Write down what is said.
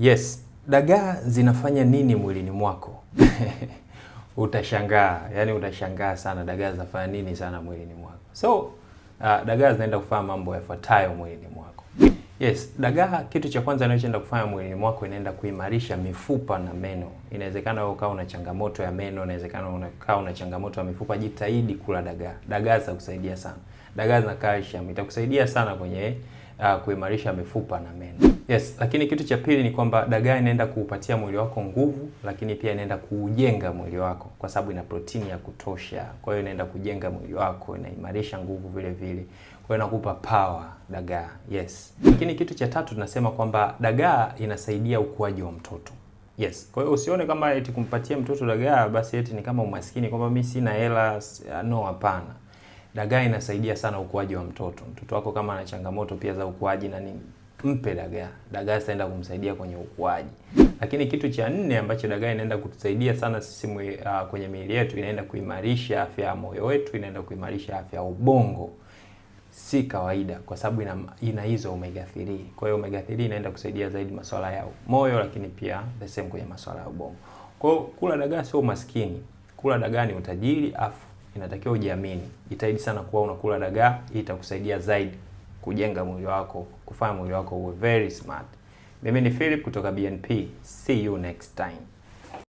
Yes, dagaa zinafanya nini mwilini mwako? Utashangaa, yani utashangaa sana dagaa zinafanya nini sana mwilini mwako. So, dagaa zinaenda kufanya mambo yafuatayo mwilini mwako. Yes, dagaa kitu cha kwanza inachoenda kufanya mwilini mwako, inaenda kuimarisha mifupa na meno. Inawezekana wewe ukawa una changamoto ya meno, inawezekana unakaa una changamoto ya mifupa, jitahidi kula dagaa. Dagaa zitakusaidia sana. Dagaa zina calcium, itakusaidia sana kwenye kuimarisha mifupa na meno. Yes, lakini kitu cha pili ni kwamba dagaa inaenda kuupatia mwili wako nguvu, lakini pia inaenda kuujenga mwili wako kwa sababu ina protini ya kutosha. Kwa hiyo inaenda kujenga mwili wako, inaimarisha nguvu vile vile. Kwa hiyo inakupa power dagaa. Yes. Lakini kitu cha tatu tunasema kwamba dagaa inasaidia ukuaji wa mtoto. Yes. Kwa hiyo usione kama eti kumpatia mtoto dagaa basi eti ni kama umaskini, kwamba mimi sina hela. No, hapana. Dagaa inasaidia sana ukuaji wa mtoto. Mtoto wako kama ana changamoto pia za ukuaji na nini, mpe dagaa. Dagaa zitaenda kumsaidia kwenye ukuaji. Lakini kitu cha nne ambacho dagaa inaenda kutusaidia sana sisi kwenye miili yetu, inaenda kuimarisha afya ya moyo wetu, inaenda kuimarisha afya ya ubongo. Si kawaida kwa sababu ina hizo omega 3. Kwa hiyo omega 3 inaenda kusaidia zaidi masuala ya moyo, lakini pia the same kwenye masuala ya ubongo. Kwa hiyo kula dagaa sio umaskini. Kula dagaa ni utajiri, afu inatakiwa ujiamini. Jitahidi sana kuwa unakula dagaa, itakusaidia zaidi kujenga mwili wako, kufanya mwili wako uwe very smart. Mimi ni Philip kutoka BNP. See you next time.